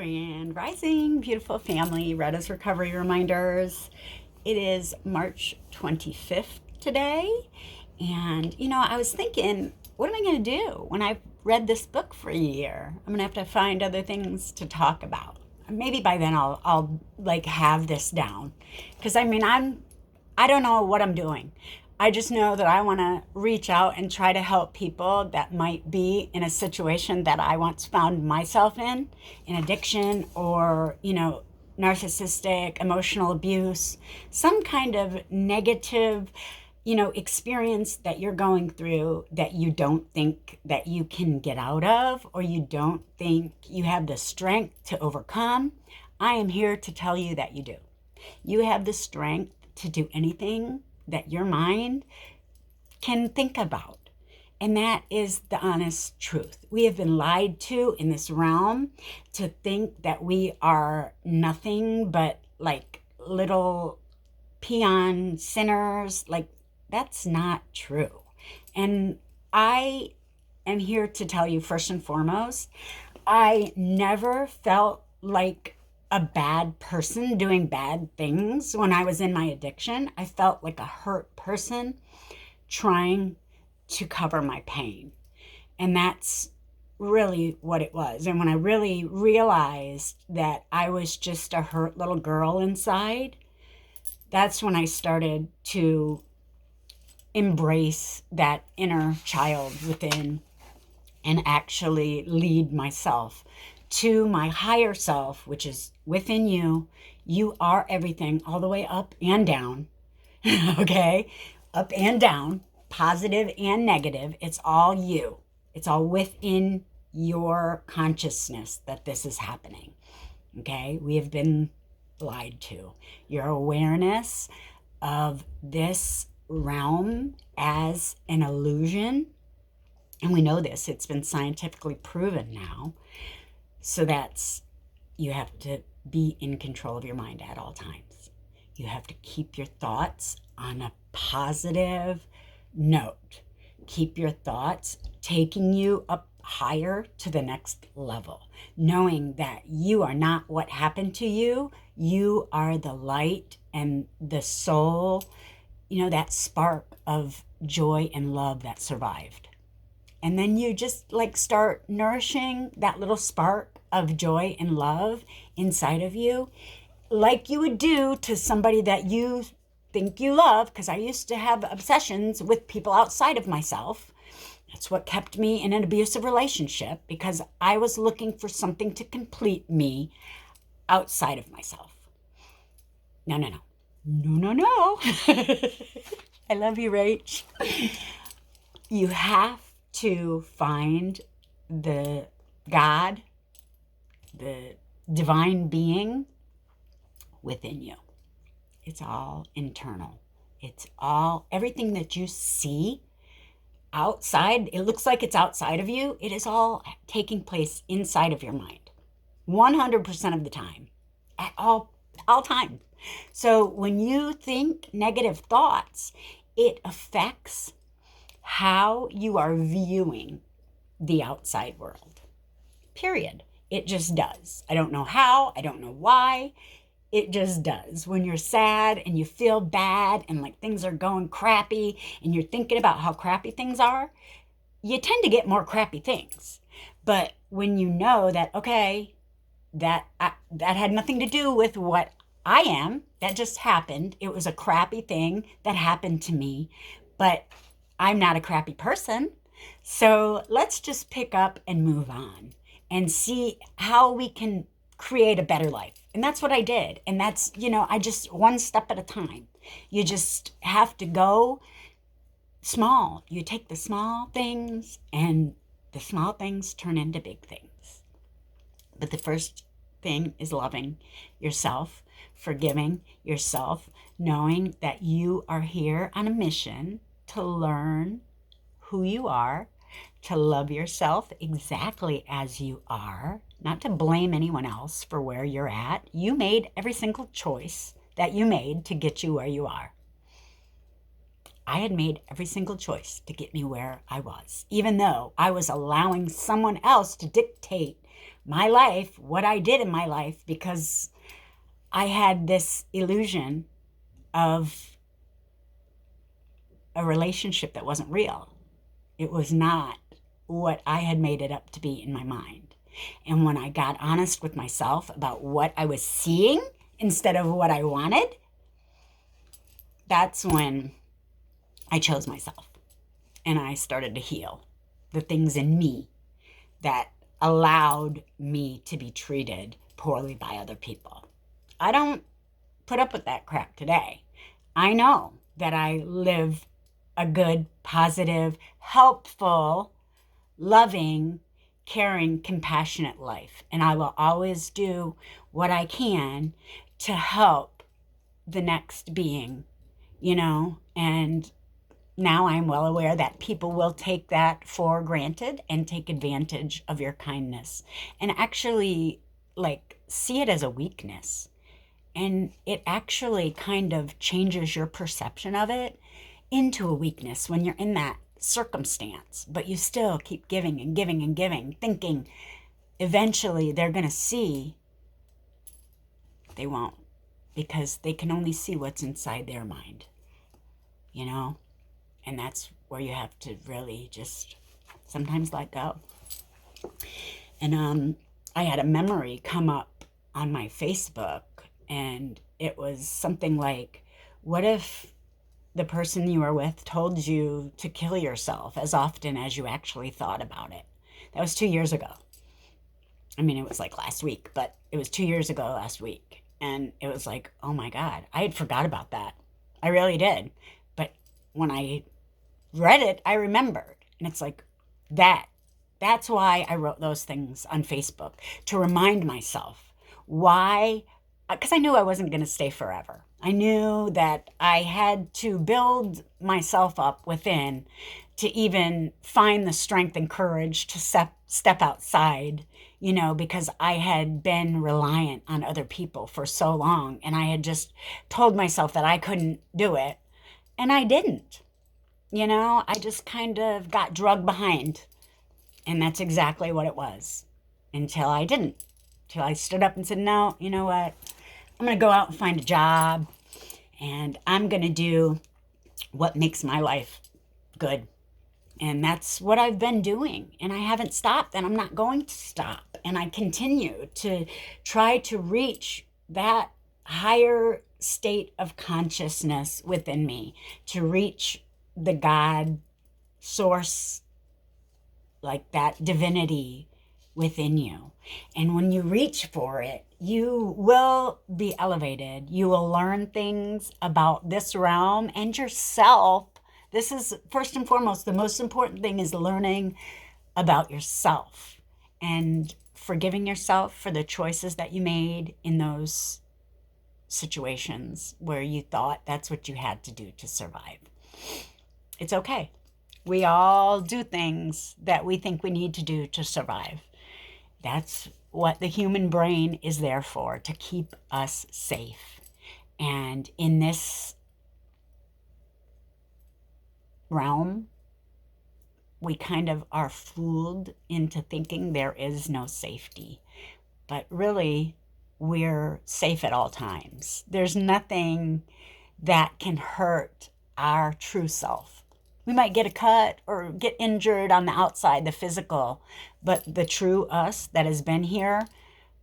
Grand Rising, beautiful family, Retta's Recovery Reminders. It is March 25th today. And, I was thinking, what am I going to do when I've read this book for a year? I'm going to have to find other things to talk about. Maybe by then I'll like have this down. Because I don't know what I'm doing. I just know that I want to reach out and try to help people that might be in a situation that I once found myself in addiction or, narcissistic, emotional abuse, some kind of negative, experience that you're going through that you don't think that you can get out of or you don't think you have the strength to overcome. I am here to tell you that you do. You have the strength to do anything that your mind can think about. And that is the honest truth. We have been lied to in this realm to think that we are nothing but like little peon sinners. Like, that's not true. And I am here to tell you, first and foremost, I never felt like a bad person doing bad things when I was in my addiction. I felt like a hurt person trying to cover my pain. And that's really what it was. And when I really realized that I was just a hurt little girl inside, that's when I started to embrace that inner child within and actually lead myself to my higher self, which is within you. You are everything, all the way up and down. Okay? Up and down, positive and negative. It's all you. It's all within your consciousness that this is happening. Okay? We have been lied to. Your awareness of this realm as an illusion, and we know this, it's been scientifically proven now. So you have to be in control of your mind at all times. You have to keep your thoughts on a positive note. Keep your thoughts taking you up higher to the next level, knowing that you are not what happened to you. You are the light and the soul, that spark of joy and love that survived. And then you just start nourishing that little spark of joy and love inside of you, like you would do to somebody that you think you love. Because I used to have obsessions with people outside of myself. That's what kept me in an abusive relationship, because I was looking for something to complete me outside of myself. No. I love you, Rach. You have to find the God, the divine being within you. It's all internal. It's all, everything that you see outside, it looks like it's outside of you. It is all taking place inside of your mind. 100% of the time. At all times. So when you think negative thoughts, it affects how you are viewing the outside world. Period. It just does. I don't know how. I don't know why. It just does. When you're sad and you feel bad and like things are going crappy and you're thinking about how crappy things are, you tend to get more crappy things. But when you know that, okay, that had nothing to do with what I am, that just happened. It was a crappy thing that happened to me, but I'm not a crappy person. So let's just pick up and move on and see how we can create a better life. And that's what I did. And that's, I just one step at a time. You just have to go small. You take the small things and the small things turn into big things. But the first thing is loving yourself, forgiving yourself, knowing that you are here on a mission to learn who you are, to love yourself exactly as you are, not to blame anyone else for where you're at. You made every single choice that you made to get you where you are. I had made every single choice to get me where I was, even though I was allowing someone else to dictate my life, what I did in my life, because I had this illusion of a relationship that wasn't real. It was not what I had made it up to be in my mind. And when I got honest with myself about what I was seeing instead of what I wanted, that's when I chose myself. And I started to heal the things in me that allowed me to be treated poorly by other people. I don't put up with that crap today. I know that I live a good, positive, helpful, loving, caring, compassionate life. And I will always do what I can to help the next being, and now I'm well aware that people will take that for granted and take advantage of your kindness and actually see it as a weakness. And it actually kind of changes your perception of it into a weakness when you're in that circumstance, but you still keep giving and giving and giving, thinking eventually they're going to see. They won't, because they can only see what's inside their mind, and that's where you have to really just sometimes let go. And I had a memory come up on my Facebook, and it was something like, what if the person you were with told you to kill yourself as often as you actually thought about it? That was 2 years ago. I mean, it was like last week, but it was 2 years ago last week. And it was like, oh my God, I had forgot about that. I really did. But when I read it, I remembered. And it's like that's why I wrote those things on Facebook, to remind myself why, because I knew I wasn't going to stay forever. I knew that I had to build myself up within to even find the strength and courage to step outside, because I had been reliant on other people for so long, and I had just told myself that I couldn't do it, and I didn't. I just kind of got drugged behind, and that's exactly what it was, until I didn't. Until I stood up and said, no, you know what? I'm going to go out and find a job, and I'm going to do what makes my life good. And that's what I've been doing, and I haven't stopped, and I'm not going to stop. And I continue to try to reach that higher state of consciousness within me, to reach the God source, like that divinity within you. And when you reach for it, you will be elevated. You will learn things about this realm and yourself. This is first and foremost, the most important thing is learning about yourself and forgiving yourself for the choices that you made in those situations where you thought that's what you had to do to survive. It's okay. We all do things that we think we need to do to survive. That's what the human brain is there for, to keep us safe. And in this realm, we kind of are fooled into thinking there is no safety. But really, we're safe at all times. There's nothing that can hurt our true self. We might get a cut or get injured on the outside, the physical, but the true us that has been here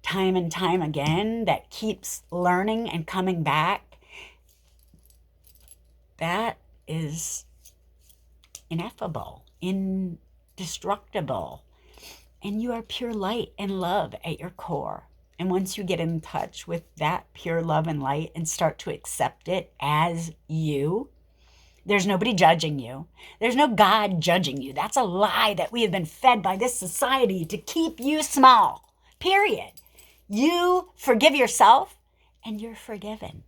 time and time again, that keeps learning and coming back, that is ineffable, indestructible. And you are pure light and love at your core. And once you get in touch with that pure love and light and start to accept it as you, there's nobody judging you. There's no God judging you. That's a lie that we have been fed by this society to keep you small, period. You forgive yourself and you're forgiven.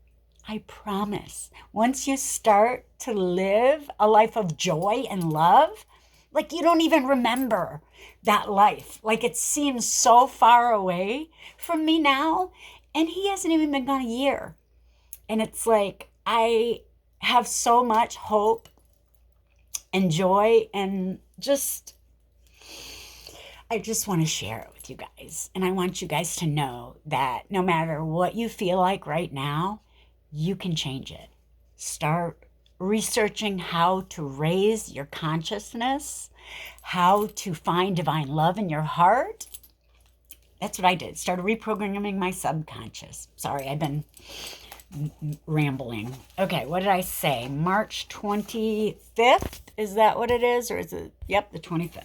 I promise. Once you start to live a life of joy and love, like you don't even remember that life. Like it seems so far away from me now. And he hasn't even been gone a year. And it's like, I have so much hope and joy, and I just want to share it with you. with you guys. And I want you guys to know that no matter what you feel like right now, you can change it. Start researching how to raise your consciousness, how to find divine love in your heart. That's what I did. Started reprogramming my subconscious. Sorry, I've been rambling. Okay, what did I say? March 25th? Is that what it is? Or is it? Yep, the 25th.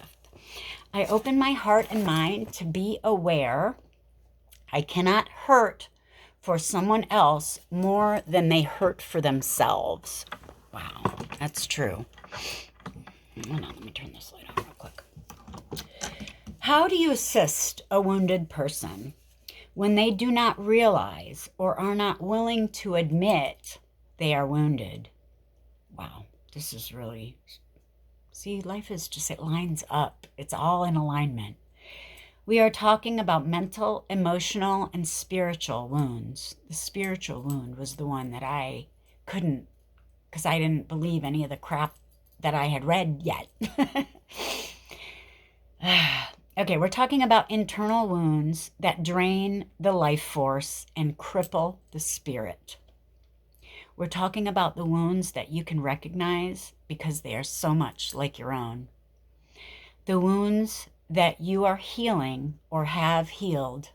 I open my heart and mind to be aware I cannot hurt for someone else more than they hurt for themselves. Wow, that's true. Hold on, let me turn this light on real quick. How do you assist a wounded person when they do not realize or are not willing to admit they are wounded? Wow, this is really... See, life is just, it lines up. It's all in alignment. We are talking about mental, emotional, and spiritual wounds. The spiritual wound was the one that I couldn't, because I didn't believe any of the crap that I had read yet. Okay, we're talking about internal wounds that drain the life force and cripple the spirit. We're talking about the wounds that you can recognize because they are so much like your own. The wounds that you are healing or have healed.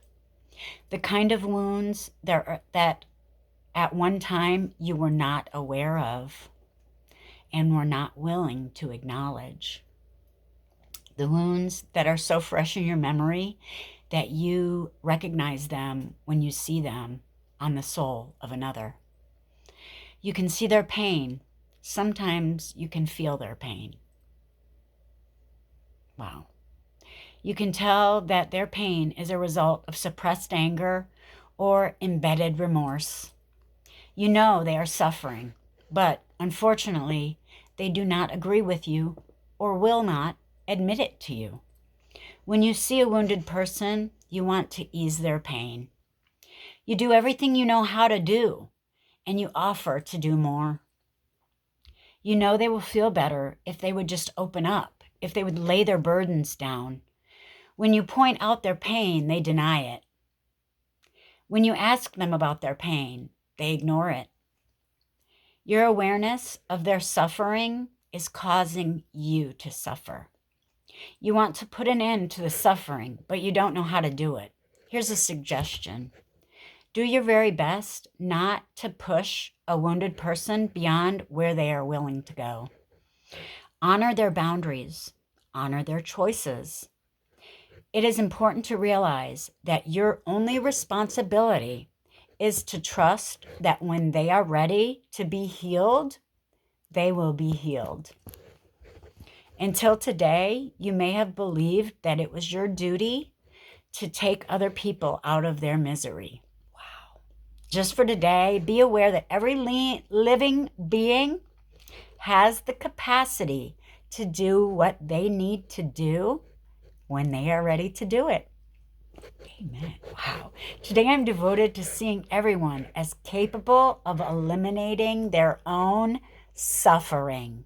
The kind of wounds that at one time you were not aware of and were not willing to acknowledge. The wounds that are so fresh in your memory that you recognize them when you see them on the soul of another. You can see their pain. Sometimes you can feel their pain. Wow. You can tell that their pain is a result of suppressed anger or embedded remorse. You know they are suffering, but unfortunately, they do not agree with you or will not admit it to you. When you see a wounded person, you want to ease their pain. You do everything you know how to do, and you offer to do more. You know they will feel better if they would just open up, if they would lay their burdens down. When you point out their pain, they deny it. When you ask them about their pain, they ignore it. Your awareness of their suffering is causing you to suffer. You want to put an end to the suffering, but you don't know how to do it. Here's a suggestion. Do your very best not to push a wounded person beyond where they are willing to go. Honor their boundaries. Honor their choices. It is important to realize that your only responsibility is to trust that when they are ready to be healed, they will be healed. Until today, you may have believed that it was your duty to take other people out of their misery. Wow. Just for today, be aware that every living being has the capacity to do what they need to do when they are ready to do it. Amen. Wow. Today I'm devoted to seeing everyone as capable of eliminating their own suffering.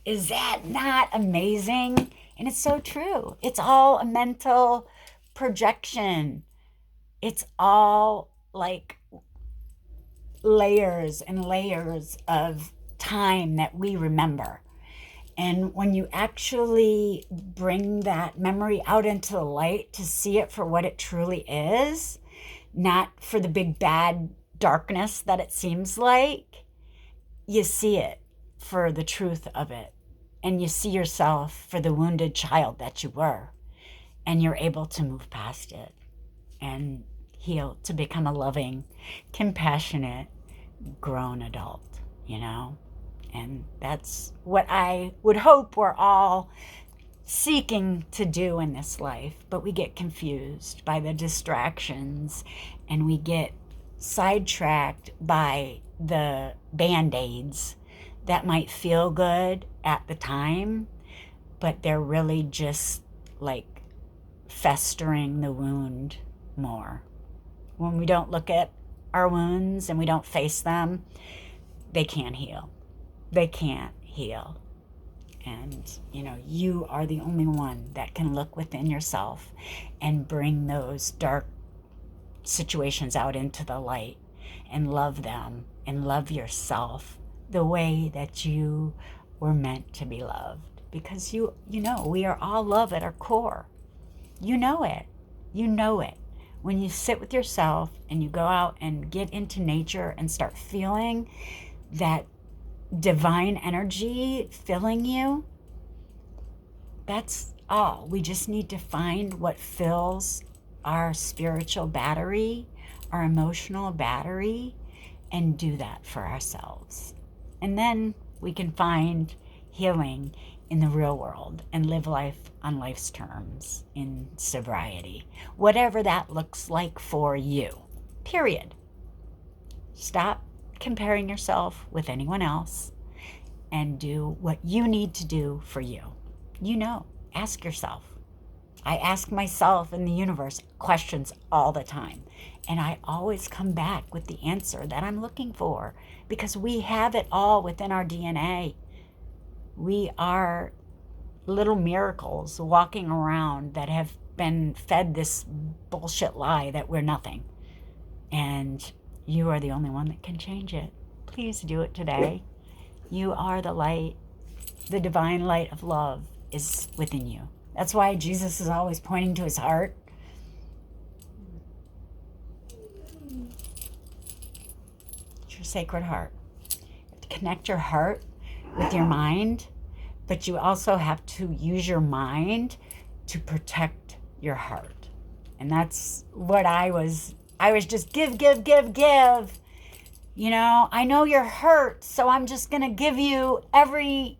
Is that not amazing? And it's so true. It's all a mental projection. It's all like layers and layers of time that we remember. And when you actually bring that memory out into the light to see it for what it truly is, not for the big bad darkness that it seems like, you see it for the truth of it. And you see yourself for the wounded child that you were. And you're able to move past it and heal to become a loving, compassionate, grown adult, you know? And that's what I would hope we're all seeking to do in this life. But we get confused by the distractions and we get sidetracked by the Band-Aids that might feel good at the time, but they're really just like festering the wound more. When we don't look at our wounds and we don't face them, they can't heal. They can't heal. And, you are the only one that can look within yourself and bring those dark situations out into the light and love them and love yourself the way that you were meant to be loved. Because we are all love at our core. You know it. You know it. When you sit with yourself and you go out and get into nature and start feeling that divine energy filling you, that's all. We just need to find what fills our spiritual battery, our emotional battery, and do that for ourselves. And then we can find healing in the real world and live life on life's terms in sobriety, whatever that looks like for you, period. Stop comparing yourself with anyone else and do what you need to do for you. Ask yourself. I ask myself and the universe questions all the time, and I always come back with the answer that I'm looking for, because we have it all within our DNA. We are little miracles walking around that have been fed this bullshit lie that we're nothing. And you are the only one that can change it. Please do it today. You are the light. The divine light of love is within you. That's why Jesus is always pointing to his heart. It's your sacred heart. You have to connect your heart with your mind, but you also have to use your mind to protect your heart. And that's what I was just give. I know you're hurt, so I'm just going to give you every,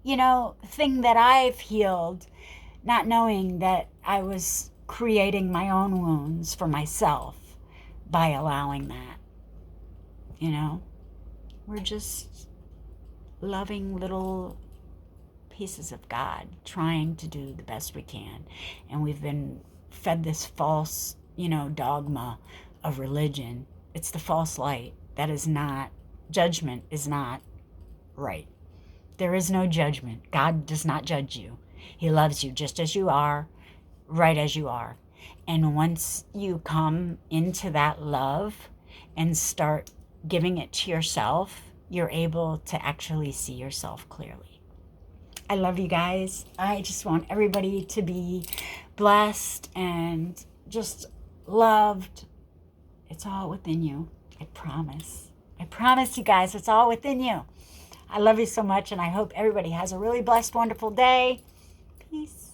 thing that I've healed, not knowing that I was creating my own wounds for myself by allowing that. We're just loving little pieces of God, trying to do the best we can. And we've been fed this false, dogma of religion. It's the false light. That is not, judgment is not right. There is no judgment. God does not judge you. He loves you just as you are, right as you are. And once you come into that love and start giving it to yourself, you're able to actually see yourself clearly. I love you guys. I just want everybody to be blessed and just loved. It's all within you. I promise. I promise you guys, it's all within you. I love you so much, and I hope everybody has a really blessed, wonderful day. Peace.